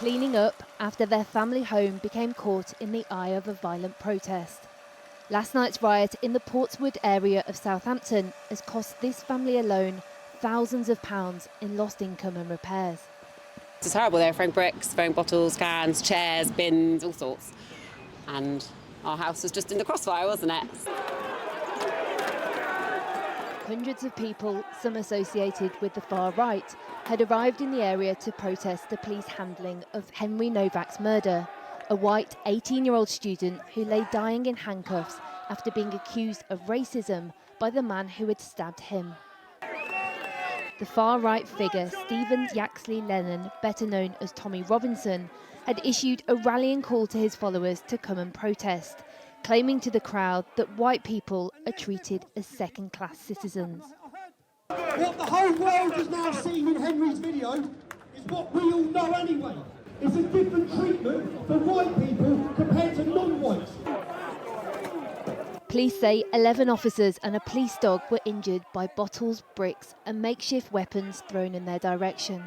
cleaning up after their family home became caught in the eye of a violent protest. Last night's riot in the Portswood area of Southampton has cost this family alone thousands of pounds in lost income and repairs. It's terrible. They were throwing bricks, throwing bottles, cans, chairs, bins, all sorts. And our house was just in the crossfire, wasn't it? Hundreds of people, some associated with the far right, had arrived in the area to protest the police handling of Henry Nowak's murder, a white 18-year-old student who lay dying in handcuffs after being accused of racism by the man who had stabbed him. The far-right figure, Stephen Yaxley Lennon, better known as Tommy Robinson, had issued a rallying call to his followers to come and protest, claiming to the crowd that white people are treated as second-class citizens. What the whole world has now seen in Henry's video is what we all know anyway. It's a different treatment for white people compared to non-whites. Police say 11 officers and a police dog were injured by bottles, bricks and makeshift weapons thrown in their direction.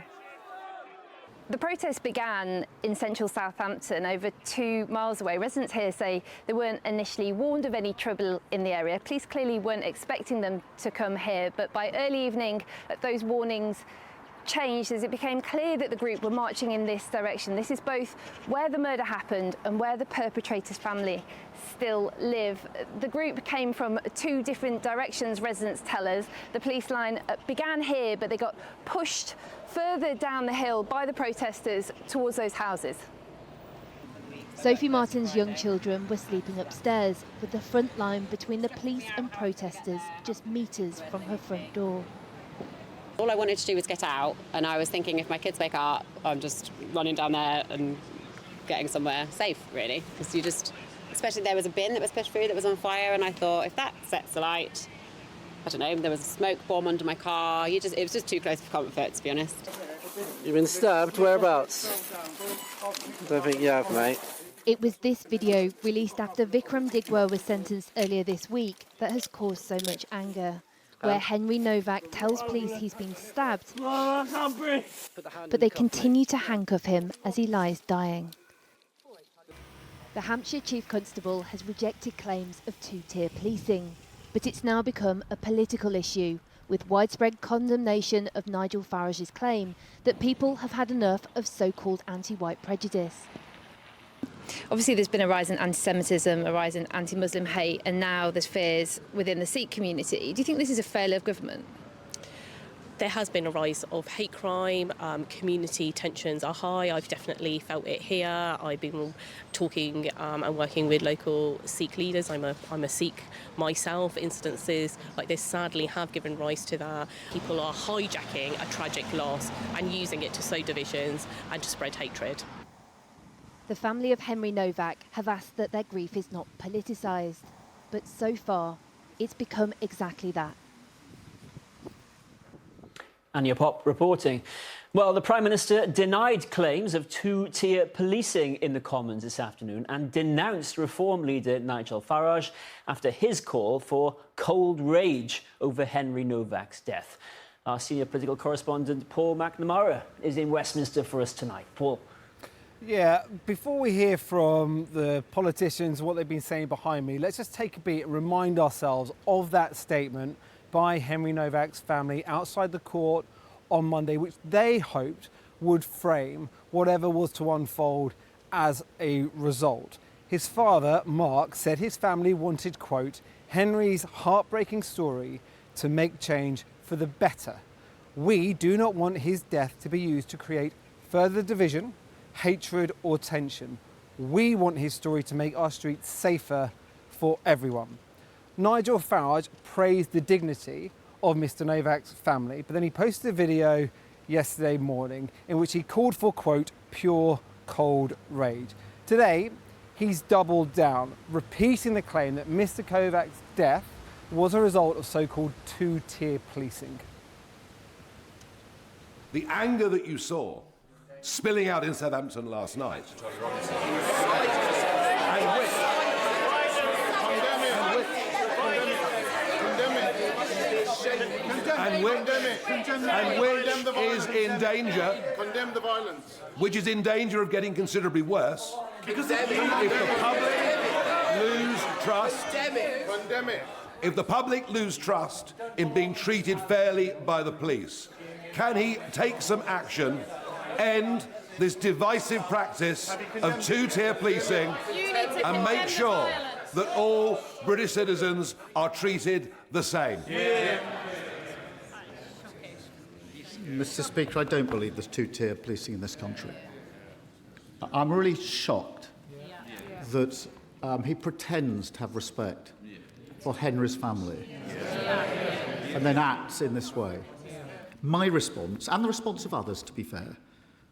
The protest began in central Southampton, over 2 miles away. Residents here say they weren't initially warned of any trouble in the area. Police clearly weren't expecting them to come here, but by early evening, those warnings changed as it became clear that the group were marching in this direction. This is both where the murder happened and where the perpetrator's family still live. The group came from 2 different directions, residents tell us. The police line began here, but they got pushed further down the hill by the protesters towards those houses. Sophie Martin's young children were sleeping upstairs, with the front line between the police and protesters just metres from her front door. All I wanted to do was get out, and I was thinking if my kids wake up, I'm just running down there and getting somewhere safe, really. Because you just, especially there was a bin that was pushed through that was on fire, and I thought if that sets alight, I don't know, there was a smoke bomb under my car. It was just too close for comfort, to be honest. You've been stabbed? Whereabouts? Don't think you have, mate. It was this video, released after Vikram Digwa was sentenced earlier this week, that has caused so much anger, where Henry Nowak tells police he's been stabbed, but they continue to handcuff him as he lies dying. The Hampshire Chief Constable has rejected claims of 2-tier policing, but it's now become a political issue, with widespread condemnation of Nigel Farage's claim that people have had enough of so-called anti-white prejudice. Obviously there's been a rise in anti-Semitism, a rise in anti-Muslim hate, and now there's fears within the Sikh community. Do you think this is a failure of government? There has been a rise of hate crime, community tensions are high. I've definitely felt it here. I've been talking and working with local Sikh leaders. I'm a Sikh myself. Instances like this sadly have given rise to that. People are hijacking a tragic loss and using it to sow divisions and to spread hatred. The family of Henry Nowak have asked that their grief is not politicised, but so far it's become exactly that. Anya Pop reporting. Well, the Prime Minister denied claims of 2-tier policing in the Commons this afternoon and denounced Reform leader Nigel Farage after his call for cold rage over Henry Nowak's death. Our senior political correspondent Paul McNamara is in Westminster for us tonight. Paul. Yeah, before we hear from the politicians, what they've been saying behind me, let's just take a beat and remind ourselves of that statement by Henry Nowak's family outside the court on Monday, which they hoped would frame whatever was to unfold as a result. His father, Mark, said his family wanted, quote, Henry's heartbreaking story to make change for the better. We do not want his death to be used to create further division, hatred or tension. We want his story to make our streets safer for everyone. Nigel Farage praised the dignity of Mr. Nowak's family, but then he posted a video yesterday morning in which he called for, quote, pure cold rage. Today, he's doubled down, repeating the claim that Mr. Nowak's death was a result of so-called 2-tier policing. The anger that you saw spilling out in Southampton last night, and which is in danger. Condemn the violence. Which is in danger of getting considerably worse. Because if the public lose trust, Condemn it. if the public lose trust in being treated fairly by the police, can he take some action, end this divisive practice of two-tier policing, and make sure that all British citizens are treated the same? Mr. Speaker, I don't believe there's two-tier policing in this country. I'm really shocked that he pretends to have respect for Henry's family and then acts in this way. My response, and the response of others, to be fair,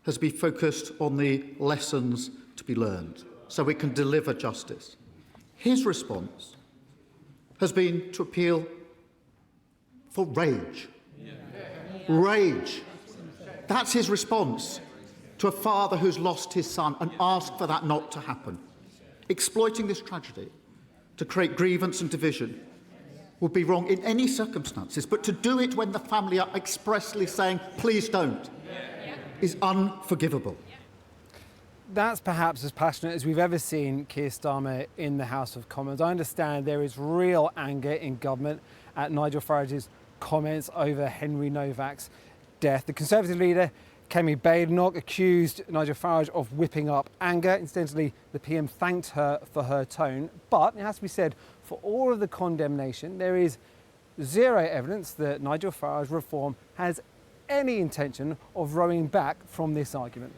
has been focused on the lessons to be learned so we can deliver justice. His response has been to appeal for rage. Rage. That's his response to a father who's lost his son, and ask for that not to happen. Exploiting this tragedy to create grievance and division would be wrong in any circumstances, but to do it when the family are expressly saying, please don't, is unforgivable. That's perhaps as passionate as we've ever seen Keir Starmer in the House of Commons. I understand there is real anger in government at Nigel Farage's comments over Henry Nowak's death. The Conservative leader, Kemi Badenoch, accused Nigel Farage of whipping up anger. Incidentally, the PM thanked her for her tone. But it has to be said, for all of the condemnation, there is zero evidence that Nigel Farage reform has any intention of rowing back from this argument.